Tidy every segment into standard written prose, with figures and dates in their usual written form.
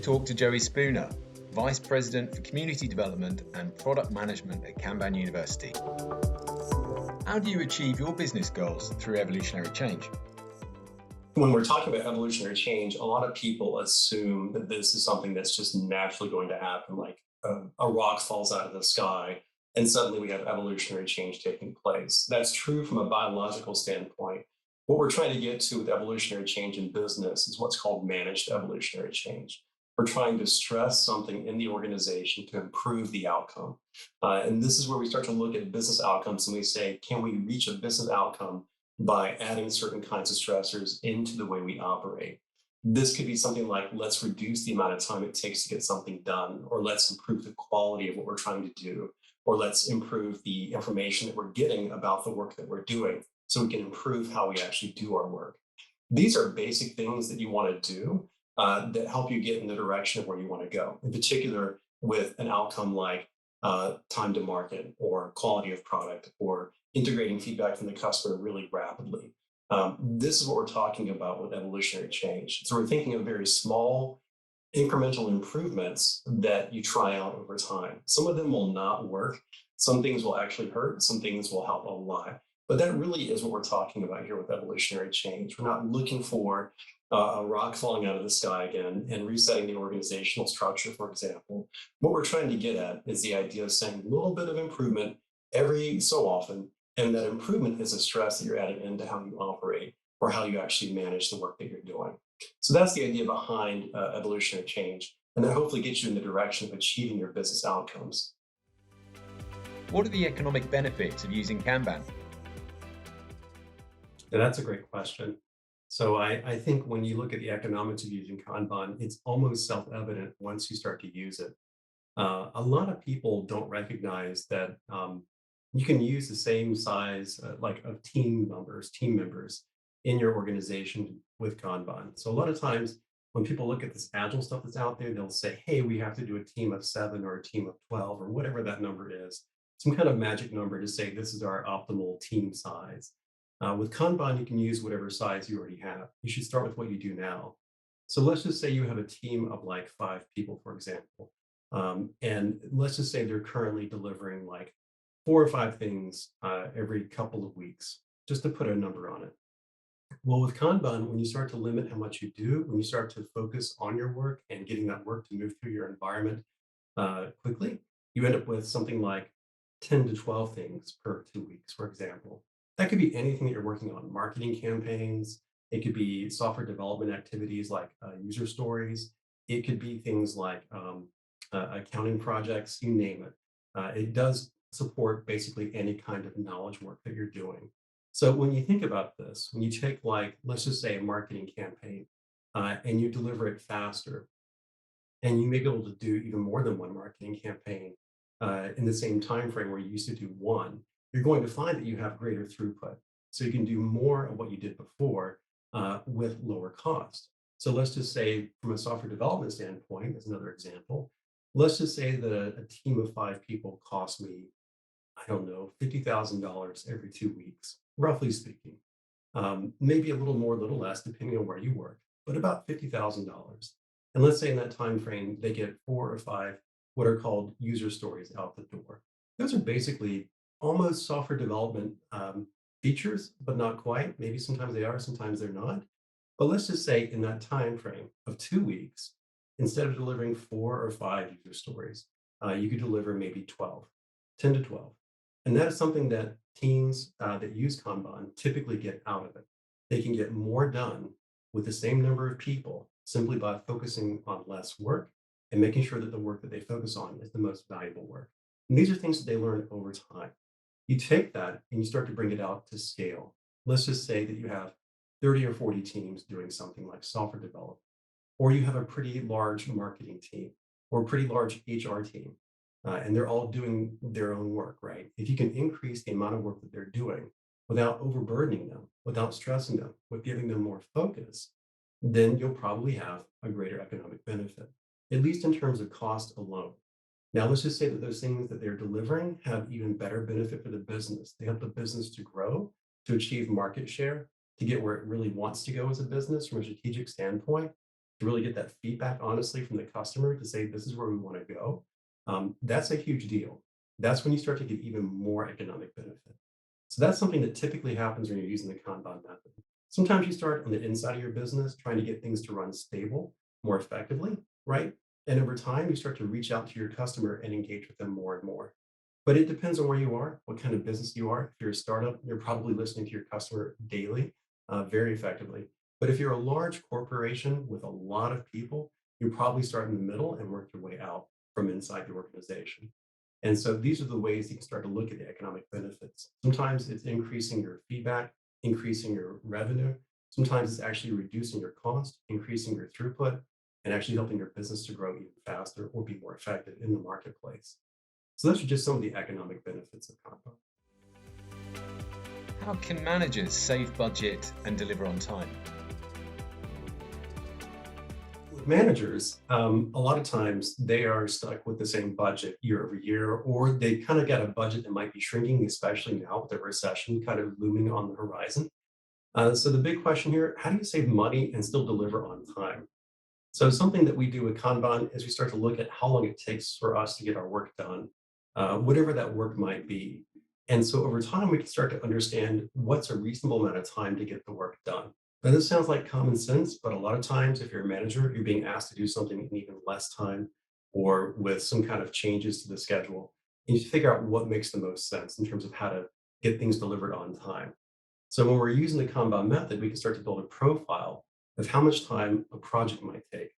talk to Joey Spooner, Vice President for Community Development and Product Management at Kanban University. How do you achieve your business goals through evolutionary change? When we're talking about evolutionary change, a lot of people assume that this is something that's just naturally going to happen, like a rock falls out of the sky, and suddenly we have evolutionary change taking place. That's true from a biological standpoint. What we're trying to get to with evolutionary change in business is what's called managed evolutionary change. We're trying to stress something in the organization to improve the outcome. And this is where we start to look at business outcomes and we say, can we reach a business outcome by adding certain kinds of stressors into the way we operate? This could be something like, let's reduce the amount of time it takes to get something done, or let's improve the quality of what we're trying to do, or let's improve the information that we're getting about the work that we're doing so we can improve how we actually do our work. These are basic things that you want to do that help you get in the direction of where you want to go, in particular with an outcome like time to market or quality of product or integrating feedback from the customer really rapidly. This is what we're talking about with evolutionary change. So we're thinking of very small incremental improvements that you try out over time. Some of them will not work. Some things will actually hurt. Some things will help a lot. But that really is what we're talking about here with evolutionary change. We're not looking for a rock falling out of the sky again and resetting the organizational structure, for example. What we're trying to get at is the idea of saying a little bit of improvement every so often, and that improvement is a stress that you're adding into how you operate or how you actually manage the work that you're doing. So that's the idea behind evolutionary change, and that hopefully gets you in the direction of achieving your business outcomes. What are the economic benefits of using Kanban? And that's a great question. So I think when you look at the economics of using Kanban, it's almost self-evident once you start to use it. A lot of people don't recognize that you can use the same size like of team members in your organization with Kanban. So a lot of times when people look at this agile stuff that's out there, they'll say, hey, we have to do a team of 7 or a team of 12 or whatever that number is, some kind of magic number to say this is our optimal team size. With Kanban, you can use whatever size you already have. You should start with what you do now. So let's just say you have a team of like 5 people, for example. And let's just say they're currently delivering like 4 or 5 things every couple of weeks, just to put a number on it. Well, with Kanban, when you start to limit how much you do, when you start to focus on your work and getting that work to move through your environment quickly, you end up with something like 10 to 12 things per 2 weeks, for example. That could be anything that you're working on, marketing campaigns. It could be software development activities like user stories. It could be things like accounting projects, you name it. It does support basically any kind of knowledge work that you're doing. So when you think about this, when you take like, let's just say a marketing campaign and you deliver it faster, and you may be able to do even more than one marketing campaign in the same time frame where you used to do one, you're going to find that you have greater throughput. So you can do more of what you did before with lower cost. So let's just say from a software development standpoint, as another example, let's just say that a team of 5 people cost me, I don't know, $50,000 every 2 weeks, roughly speaking. Maybe a little more, a little less, depending on where you work, but about $50,000. And let's say in that time frame, they get 4 or 5 what are called user stories out the door. Those are basically almost software development features, but not quite. Maybe sometimes they are, sometimes they're not. But let's just say in that time frame of 2 weeks, instead of delivering 4 or 5 user stories, you could deliver maybe 12, 10 to 12. And that is something that teams that use Kanban typically get out of it. They can get more done with the same number of people simply by focusing on less work and making sure that the work that they focus on is the most valuable work. And these are things that they learn over time. You take that and you start to bring it out to scale. Let's just say that you have 30 or 40 teams doing something like software development, or you have a pretty large marketing team or a pretty large HR team, and they're all doing their own work, right? If you can increase the amount of work that they're doing without overburdening them, without stressing them, with giving them more focus, then you'll probably have a greater economic benefit, at least in terms of cost alone. Now, let's just say that those things that they're delivering have even better benefit for the business. They help the business to grow, to achieve market share, to get where it really wants to go as a business from a strategic standpoint. to really get that feedback honestly from the customer to say, this is where we want to go, that's a huge deal. That's when you start to get even more economic benefit. So that's something that typically happens when you're using the Kanban method. Sometimes you start on the inside of your business trying to get things to run stable, more effectively, right? And over time, you start to reach out to your customer and engage with them more and more. But it depends on where you are, what kind of business you are. If you're a startup, you're probably listening to your customer daily, very effectively. But if you're a large corporation with a lot of people, you probably start in the middle and work your way out from inside the organization. And so these are the ways you can start to look at the economic benefits. Sometimes it's increasing your feedback, increasing your revenue. Sometimes it's actually reducing your cost, increasing your throughput, and actually helping your business to grow even faster or be more effective in the marketplace. So those are just some of the economic benefits of Kanban. How can managers save budget and deliver on time? With managers, a lot of times they are stuck with the same budget year over year, or they kind of got a budget that might be shrinking, especially now with the recession kind of looming on the horizon. So the big question here, how do you save money and still deliver on time? So something that we do with Kanban is we start to look at how long it takes for us to get our work done, whatever that work might be. And so over time, we can start to understand what's a reasonable amount of time to get the work done. Now, this sounds like common sense, but a lot of times, if you're a manager, you're being asked to do something in even less time or with some kind of changes to the schedule. And you need to figure out what makes the most sense in terms of how to get things delivered on time. So when we're using the Kanban method, we can start to build a profile of how much time a project might take.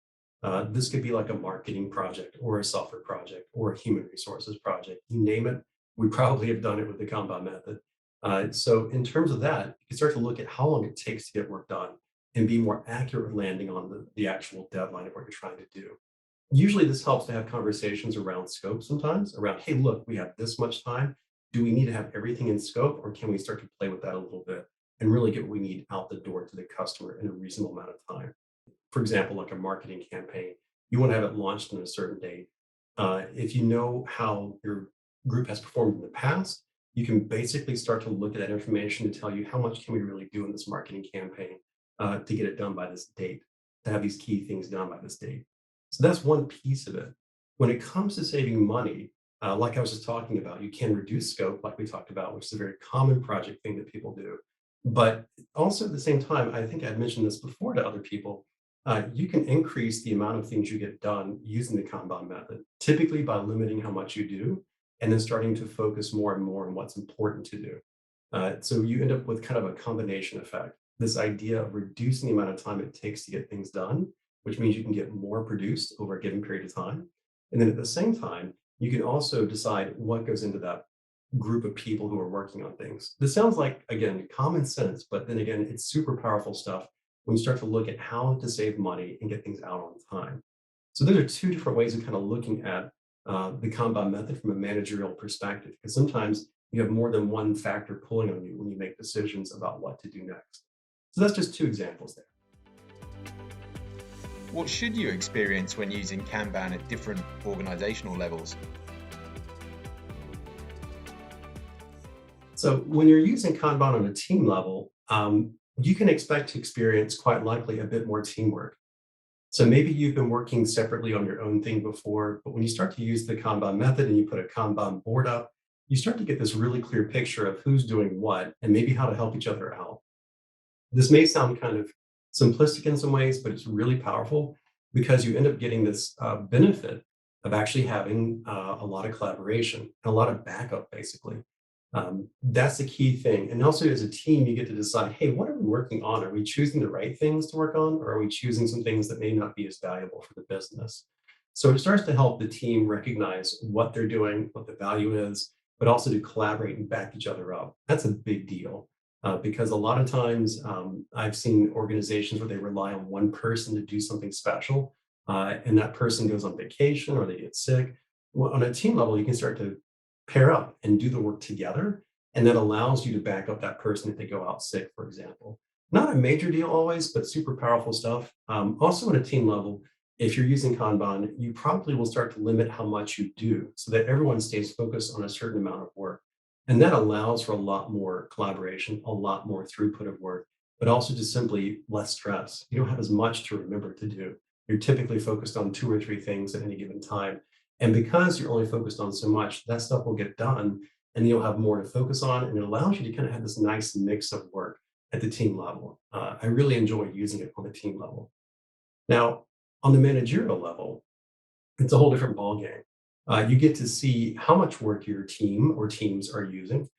This could be like a marketing project or a software project or a human resources project. You name it, we probably have done it with the Kanban method. So in terms of that, you can start to look at how long it takes to get work done and be more accurate landing on the actual deadline of what you're trying to do. Usually this helps to have conversations around scope sometimes, around, hey, look, we have this much time. Do we need to have everything in scope or can we start to play with that a little bit and really get what we need out the door to the customer in a reasonable amount of time? For example, like a marketing campaign, you want to have it launched on a certain date. If you know how your group has performed in the past, you can basically start to look at that information to tell you how much can we really do in this marketing campaign to get it done by this date, to have these key things done by this date. So that's one piece of it. When it comes to saving money, like I was just talking about, you can reduce scope, like we talked about, which is a very common project thing that people do. But also at the same time, I think I'd mentioned this before to other people, you can increase the amount of things you get done using the Kanban method, typically by limiting how much you do and then starting to focus more and more on what's important to do. So you end up with kind of a combination effect. This idea of reducing the amount of time it takes to get things done, which means you can get more produced over a given period of time. And then at the same time, you can also decide what goes into that group of people who are working on things. This sounds like, again, common sense, but then again, it's super powerful stuff when you start to look at how to save money and get things out on time. So those are two different ways of kind of looking at the Kanban method from a managerial perspective, because sometimes you have more than one factor pulling on you when you make decisions about what to do next. So that's just two examples there. What should you experience when using Kanban at different organizational levels? So when you're using Kanban on a team level, you can expect to experience quite likely a bit more teamwork. So maybe you've been working separately on your own thing before, but when you start to use the Kanban method and you put a Kanban board up, you start to get this really clear picture of who's doing what and maybe how to help each other out. This may sound kind of simplistic in some ways, but it's really powerful because you end up getting this benefit of actually having a lot of collaboration and a lot of backup, basically. That's the key thing. And also, as a team, you get to decide, hey, what are we working on? Are we choosing the right things to work on, or are we choosing some things that may not be as valuable for the business? So it starts to help the team recognize what they're doing, what the value is, but also to collaborate and back each other up. That's a big deal because a lot of times I've seen organizations where they rely on one person to do something special, and that person goes on vacation or they get sick. Well, on a team level, you can start to pair up and do the work together, and that allows you to back up that person if they go out sick, for example. Not a major deal always, but super powerful stuff. Also, at a team level, if you're using Kanban, you probably will start to limit how much you do so that everyone stays focused on a certain amount of work. And that allows for a lot more collaboration, a lot more throughput of work, but also just simply less stress. You don't have as much to remember to do. You're typically focused on 2 or 3 things at any given time. And because you're only focused on so much, that stuff will get done and you'll have more to focus on. And it allows you to kind of have this nice mix of work at the team level. I really enjoy using it on the team level. Now, on the managerial level, it's a whole different ballgame. You get to see how much work your team or teams are using.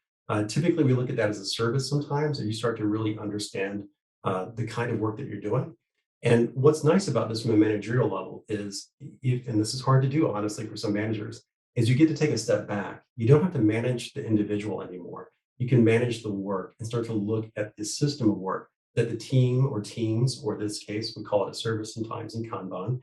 Typically, we look at that as a service sometimes, and you start to really understand the kind of work that you're doing. And what's nice about this from a managerial level is, and this is hard to do, honestly, for some managers, is you get to take a step back. You don't have to manage the individual anymore. You can manage the work and start to look at the system of work that the team or teams, or in this case, we call it a service sometimes in Kanban,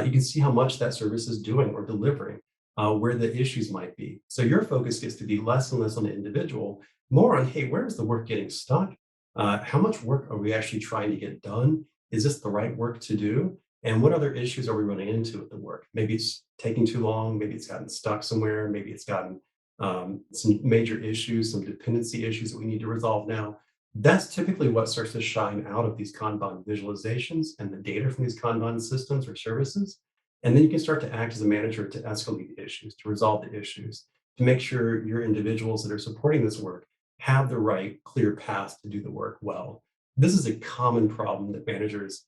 you can see how much that service is doing or delivering, where the issues might be. So your focus gets to be less and less on the individual, more on, hey, where is the work getting stuck? How much work are we actually trying to get done? Is this the right work to do? And what other issues are we running into with the work? Maybe it's taking too long. Maybe it's gotten stuck somewhere. Maybe it's gotten some major issues, some dependency issues that we need to resolve now. That's typically what starts to shine out of these Kanban visualizations and the data from these Kanban systems or services. And then you can start to act as a manager to escalate the issues, to resolve the issues, to make sure your individuals that are supporting this work have the right clear path to do the work well. This is a common problem that managers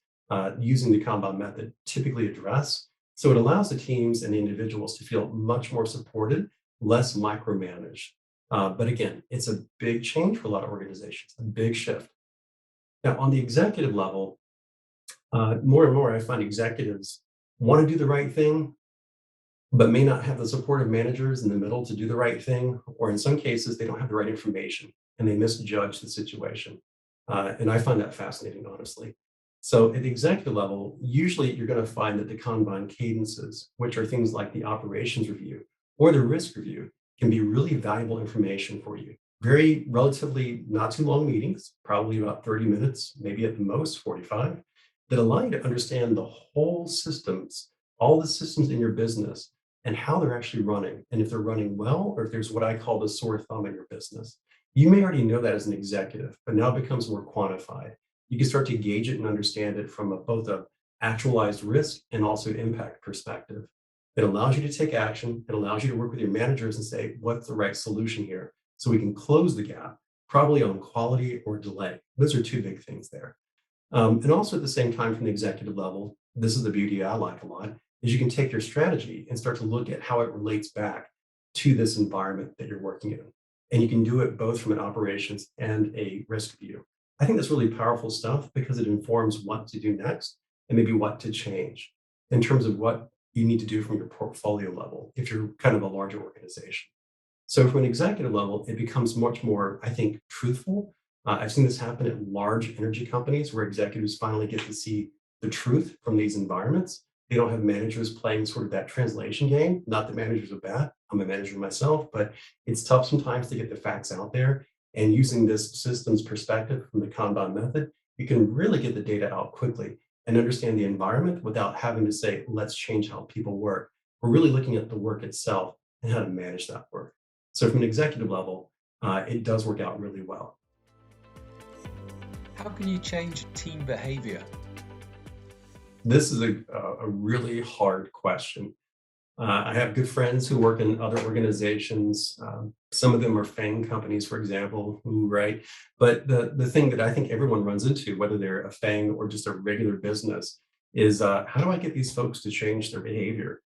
using the Kanban method typically address. So it allows the teams and the individuals to feel much more supported, less micromanaged. But again, it's a big change for a lot of organizations, a big shift. Now, on the executive level, more and more I find executives want to do the right thing, but may not have the support of managers in the middle to do the right thing, or in some cases, they don't have the right information and they misjudge the situation. And I find that fascinating, honestly. So at the executive level, usually you're going to find that the Kanban cadences, which are things like the operations review or the risk review, can be really valuable information for you. Very relatively not too long meetings, probably about 30 minutes, maybe at the most 45, that allow you to understand the whole systems, all the systems in your business and how they're actually running. And if they're running well, or if there's what I call the sore thumb in your business. You may already know that as an executive, but now it becomes more quantified. You can start to gauge it and understand it from both a actualized risk and also impact perspective. It allows you to take action. It allows you to work with your managers and say, what's the right solution here? So we can close the gap, probably on quality or delay. Those are two big things there. And also at the same time, from the executive level, this is the beauty I like a lot, is you can take your strategy and start to look at how it relates back to this environment that you're working in. And you can do it both from an operations and a risk view. I think that's really powerful stuff because it informs what to do next and maybe what to change in terms of what you need to do from your portfolio level if you're kind of a larger organization. So from an executive level, it becomes much more, I think, truthful. I've seen this happen at large energy companies where executives finally get to see the truth from these environments. They don't have managers playing sort of that translation game. Not that managers are bad. I'm a manager myself, but it's tough sometimes to get the facts out there. And using this systems perspective from the Kanban method, you can really get the data out quickly and understand the environment without having to say, let's change how people work. We're really looking at the work itself and how to manage that work. So from an executive level, it does work out really well. How can you change team behavior? This is a really hard question. I have good friends who work in other organizations. Some of them are FANG companies, for example, right? But the thing that I think everyone runs into, whether they're a FANG or just a regular business, is how do I get these folks to change their behavior?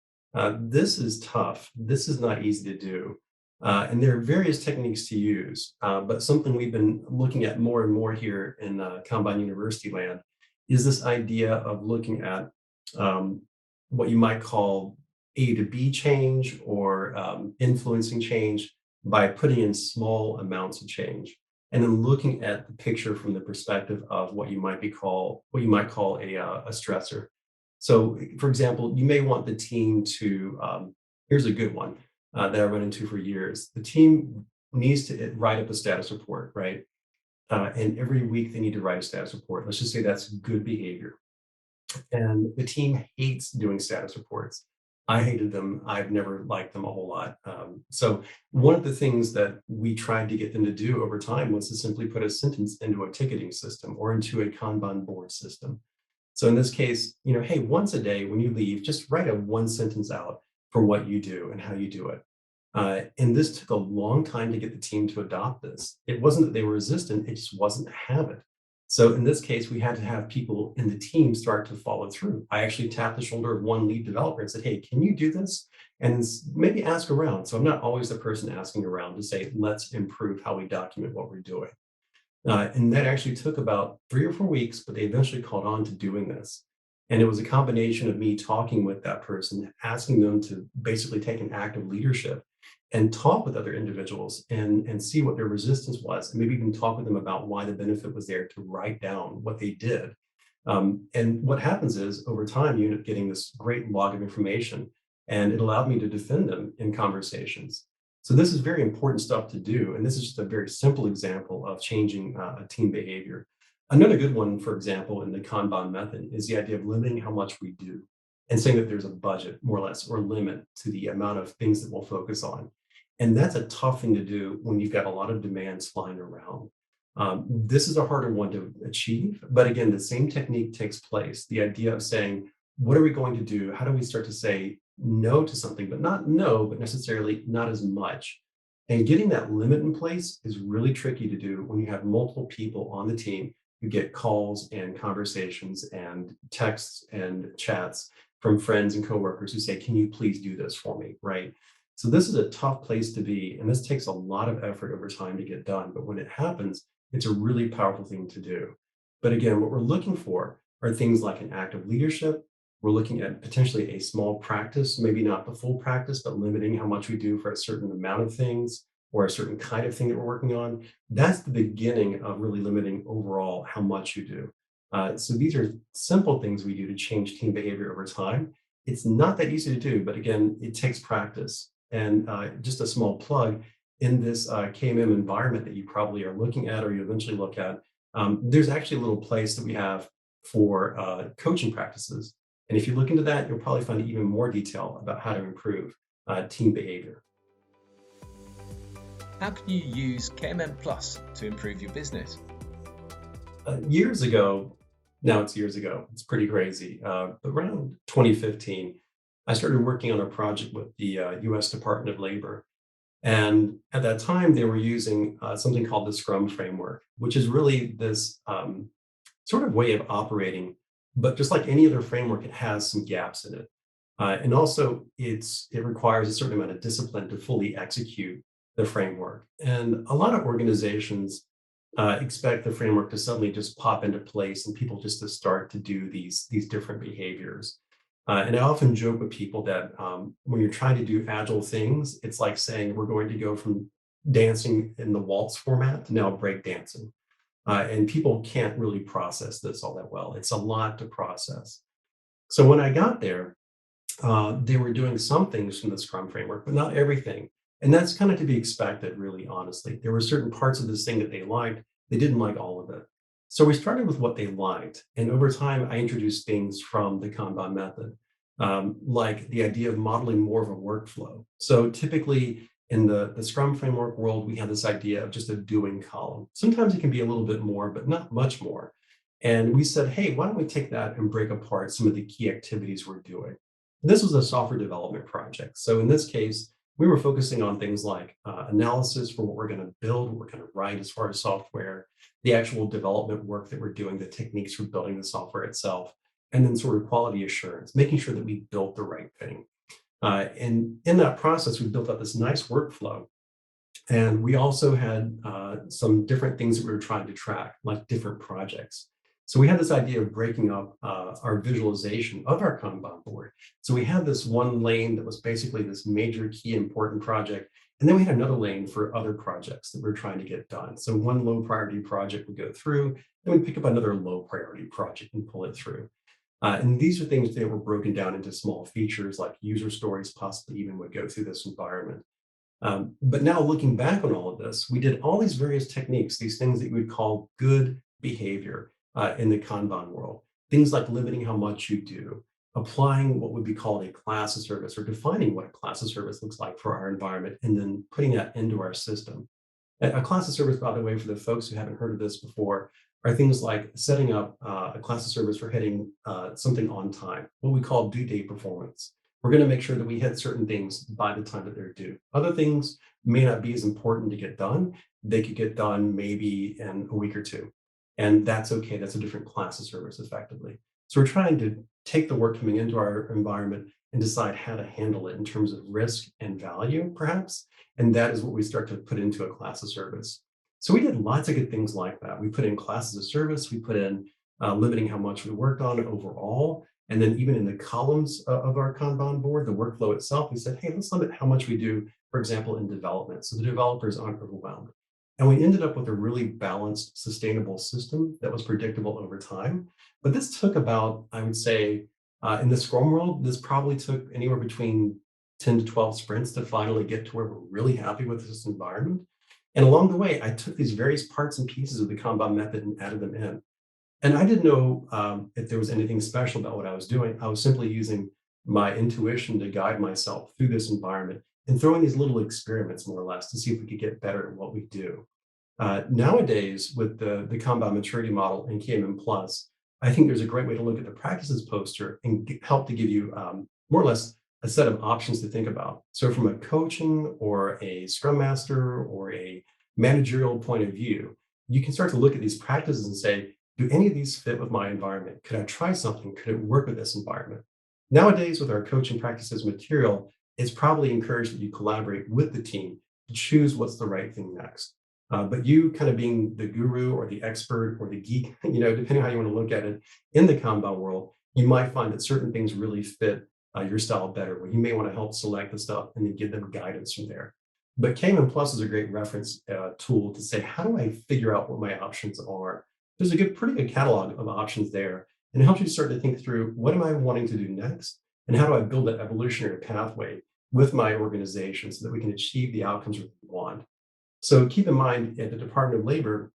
This is tough. This is not easy to do. And there are various techniques to use, but something we've been looking at more and more here in Kanban University land is this idea of looking at what you might call A to B change or influencing change by putting in small amounts of change, and then looking at the picture from the perspective of what you might call a stressor. So, for example, you may want the team to. Here's a good one that I run into for years. The team needs to write up a status report, right? And every week they need to write a status report. Let's just say that's good behavior. And the team hates doing status reports. I hated them. I've never liked them a whole lot. So one of the things that we tried to get them to do over time was to simply put a sentence into a ticketing system or into a Kanban board system. So in this case, hey, once a day when you leave, just write a one sentence out for what you do and how you do it. And this took a long time to get the team to adopt this. It wasn't that they were resistant, it just wasn't a habit. So in this case, we had to have people in the team start to follow through. I actually tapped the shoulder of one lead developer and said, hey, can you do this? And maybe ask around. So I'm not always the person asking around to say, let's improve how we document what we're doing. And that actually took about 3 or 4 weeks, but they eventually caught on to doing this. And it was a combination of me talking with that person, asking them to basically take an active leadership and talk with other individuals and see what their resistance was, and maybe even talk with them about why the benefit was there to write down what they did. And what happens is over time, you end up getting this great log of information, and it allowed me to defend them in conversations. So this is very important stuff to do. And this is just a very simple example of changing a team behavior. Another good one, for example, in the Kanban method is the idea of limiting how much we do and saying that there's a budget, more or less, or limit to the amount of things that we'll focus on. And that's a tough thing to do when you've got a lot of demands flying around. This is a harder one to achieve. But again, the same technique takes place. The idea of saying, what are we going to do? How do we start to say no to something, but not no, but necessarily not as much? And getting that limit in place is really tricky to do when you have multiple people on the team who get calls and conversations and texts and chats from friends and coworkers who say, can you please do this for me? Right. So this is a tough place to be. And this takes a lot of effort over time to get done. But when it happens, it's a really powerful thing to do. But again, what we're looking for are things like an active leadership. We're looking at potentially a small practice, maybe not the full practice, but limiting how much we do for a certain amount of things or a certain kind of thing that we're working on. That's the beginning of really limiting overall how much you do. So these are simple things we do to change team behavior over time. It's not that easy to do, but again, it takes practice. And just a small plug in this KMM environment that you probably are looking at or you eventually look at, there's actually a little place that we have for coaching practices. And if you look into that, you'll probably find even more detail about how to improve team behavior. How can you use KMM Plus to improve your business? Years ago, now it's years ago, it's pretty crazy, but around 2015, I started working on a project with the US Department of Labor. And at that time, they were using something called the Scrum framework, which is really this sort of way of operating. But just like any other framework, it has some gaps in it. And also, it requires a certain amount of discipline to fully execute the framework. And a lot of organizations expect the framework to suddenly just pop into place and people just to start to do these different behaviors. And I often joke with people that when you're trying to do agile things, it's like saying we're going to go from dancing in the waltz format to now break dancing. And people can't really process this all that well. It's a lot to process. So when I got there, they were doing some things from the Scrum framework, but not everything. And that's kind of to be expected, really, honestly. There were certain parts of this thing that they liked. They didn't like all of it. So we started with what they liked. And over time, I introduced things from the Kanban method, like the idea of modeling more of a workflow. So typically in the Scrum framework world, we have this idea of just a doing column. Sometimes it can be a little bit more, but not much more. And we said, hey, why don't we take that and break apart some of the key activities we're doing? This was a software development project. So in this case, we were focusing on things like analysis for what we're going to build, what we're going to write as far as software, the actual development work that we're doing, the techniques for building the software itself, and then sort of quality assurance, making sure that we built the right thing. And in that process, we built up this nice workflow. And we also had some different things that we were trying to track, like different projects. So we had this idea of breaking up our visualization of our Kanban board. So we had this one lane that was basically this major key important project. And then we had another lane for other projects that we were trying to get done. So one low priority project would go through, then we'd pick up another low priority project and pull it through. And these are things that were broken down into small features like user stories possibly even would go through this environment. But now looking back on all of this, we did all these various techniques, these things that you would call good behavior in the Kanban world. Things like limiting how much you do, applying what would be called a class of service or defining what a class of service looks like for our environment, and then putting that into our system. A class of service, by the way, for the folks who haven't heard of this before, are things like setting up a class of service for hitting something on time, what we call due date performance. We're going to make sure that we hit certain things by the time that they're due. Other things may not be as important to get done. They could get done maybe in a week or two. And that's okay. That's a different class of service effectively. So we're trying to take the work coming into our environment and decide how to handle it in terms of risk and value, perhaps. And that is what we start to put into a class of service. So we did lots of good things like that. We put in classes of service, we put in limiting how much we worked on overall. And then even in the columns of our Kanban board, the workflow itself, we said, hey, let's limit how much we do, for example, in development. So the developers aren't overwhelmed. And we ended up with a really balanced, sustainable system that was predictable over time. But this took about, I would say, in the Scrum world, this probably took anywhere between 10 to 12 sprints to finally get to where we're really happy with this environment. And along the way, I took these various parts and pieces of the Kanban method and added them in. And I didn't know if there was anything special about what I was doing. I was simply using my intuition to guide myself through this environment and throwing these little experiments, more or less, to see if we could get better at what we do. Nowadays, with the Kanban maturity model and KMM Plus, I think there's a great way to look at the practices poster and help to give you more or less a set of options to think about. So, from a coaching or a scrum master or a managerial point of view, you can start to look at these practices and say, do any of these fit with my environment? Could I try something? Could it work with this environment? Nowadays, with our coaching practices material, it's probably encouraged that you collaborate with the team to choose what's the right thing next. But you kind of being the guru or the expert or the geek, depending how you want to look at it in the Kanban world, you might find that certain things really fit your style better, where you may want to help select the stuff and then give them guidance from there. But KMM Plus is a great reference tool to say, how do I figure out what my options are? There's a pretty good catalog of options there, and it helps you start to think through, what am I wanting to do next, and how do I build that evolutionary pathway with my organization so that we can achieve the outcomes we want. So keep in mind, at the Department of Labor,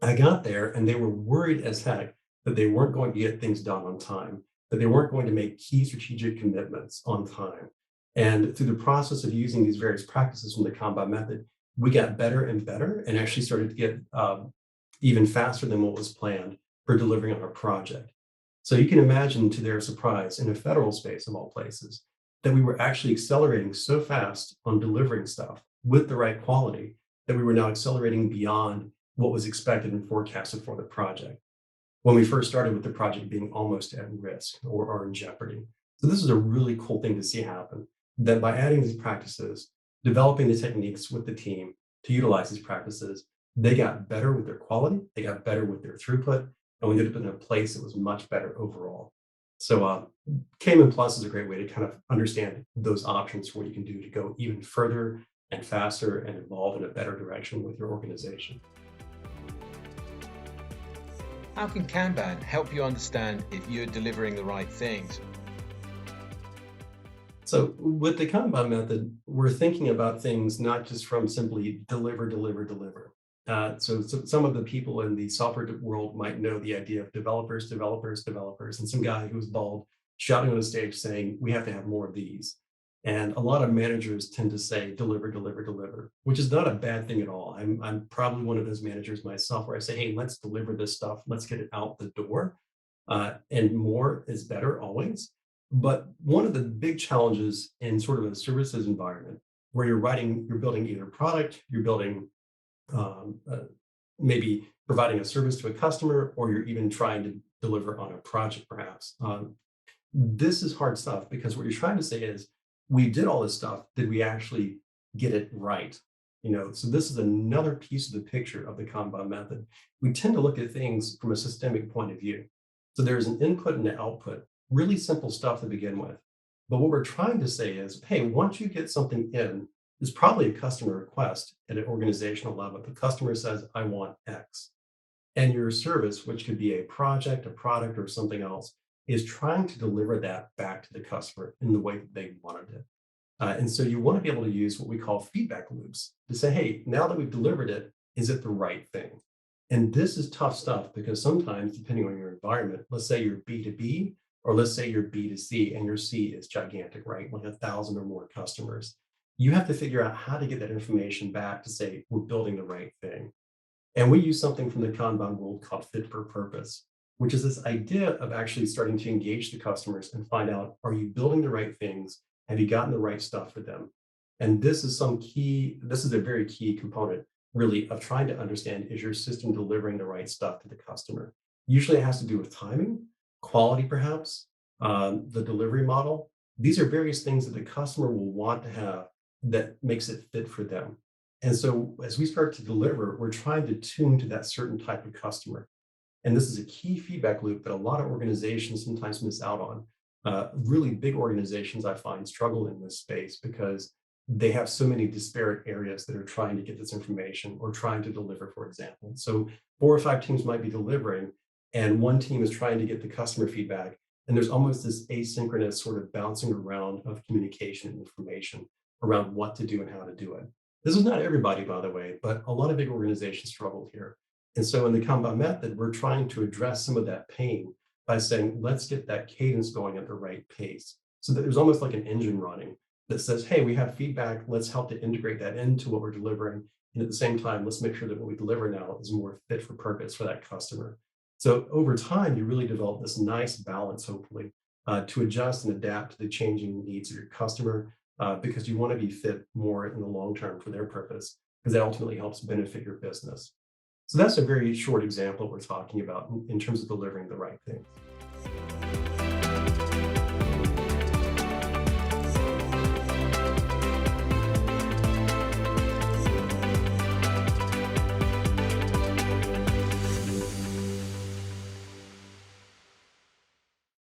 I got there and they were worried as heck that they weren't going to get things done on time, that they weren't going to make key strategic commitments on time. And through the process of using these various practices from the Kanban method, we got better and better and actually started to get even faster than what was planned for delivering on our project. So you can imagine, to their surprise, in a federal space of all places, that we were actually accelerating so fast on delivering stuff with the right quality that we were now accelerating beyond what was expected and forecasted for the project, when we first started with the project being almost at risk or in jeopardy. So this is a really cool thing to see happen, that by adding these practices, developing the techniques with the team to utilize these practices, they got better with their quality, they got better with their throughput, and we ended up in a place that was much better overall. So KMN Plus is a great way to kind of understand those options for what you can do to go even further and faster and evolve in a better direction with your organization. How can Kanban help you understand if you're delivering the right things? So with the Kanban method, we're thinking about things not just from simply deliver, deliver, deliver. So some of the people in the software world might know the idea of developers, developers, developers, and some guy who was bald shouting on a stage saying, we have to have more of these. And a lot of managers tend to say, deliver, deliver, deliver, which is not a bad thing at all. I'm probably one of those managers myself where I say, hey, let's deliver this stuff. Let's get it out the door. And more is better always. But one of the big challenges in sort of a services environment where you're building either product, you're building um, uh, maybe providing a service to a customer, or you're even trying to deliver on a project, perhaps. This is hard stuff because what you're trying to say is, we did all this stuff. Did we actually get it right? So this is another piece of the picture of the Kanban method. We tend to look at things from a systemic point of view. So there's an input and an output, really simple stuff to begin with. But what we're trying to say is, hey, once you get something in, there's probably a customer request at an organizational level. The customer says, I want X. And your service, which could be a project, a product, or something else, is trying to deliver that back to the customer in the way that they wanted it. And so you want to be able to use what we call feedback loops to say, hey, now that we've delivered it, is it the right thing? And this is tough stuff because sometimes, depending on your environment, let's say you're B2B, or let's say you're B2C and your C is gigantic, right? Like 1,000 or more customers. You have to figure out how to get that information back to say, we're building the right thing. And we use something from the Kanban world called fit for purpose, which is this idea of actually starting to engage the customers and find out, are you building the right things? Have you gotten the right stuff for them? And this is a very key component really of trying to understand, is your system delivering the right stuff to the customer? Usually it has to do with timing, quality perhaps, the delivery model. These are various things that the customer will want to have that makes it fit for them. And so as we start to deliver, we're trying to tune to that certain type of customer. And this is a key feedback loop that a lot of organizations sometimes miss out on. Really big organizations, I find, struggle in this space because they have so many disparate areas that are trying to get this information or trying to deliver, for example. So 4 or 5 teams might be delivering, and one team is trying to get the customer feedback. And there's almost this asynchronous sort of bouncing around of communication and information around what to do and how to do it. This is not everybody, by the way, but a lot of big organizations struggle here. And so in the Kanban method, we're trying to address some of that pain by saying, let's get that cadence going at the right pace. So that there's almost like an engine running that says, hey, we have feedback. Let's help to integrate that into what we're delivering. And at the same time, let's make sure that what we deliver now is more fit for purpose for that customer. So over time, you really develop this nice balance, hopefully, to adjust and adapt to the changing needs of your customer, because you want to be fit more in the long term for their purpose, because that ultimately helps benefit your business. So that's a very short example we're talking about in terms of delivering the right things.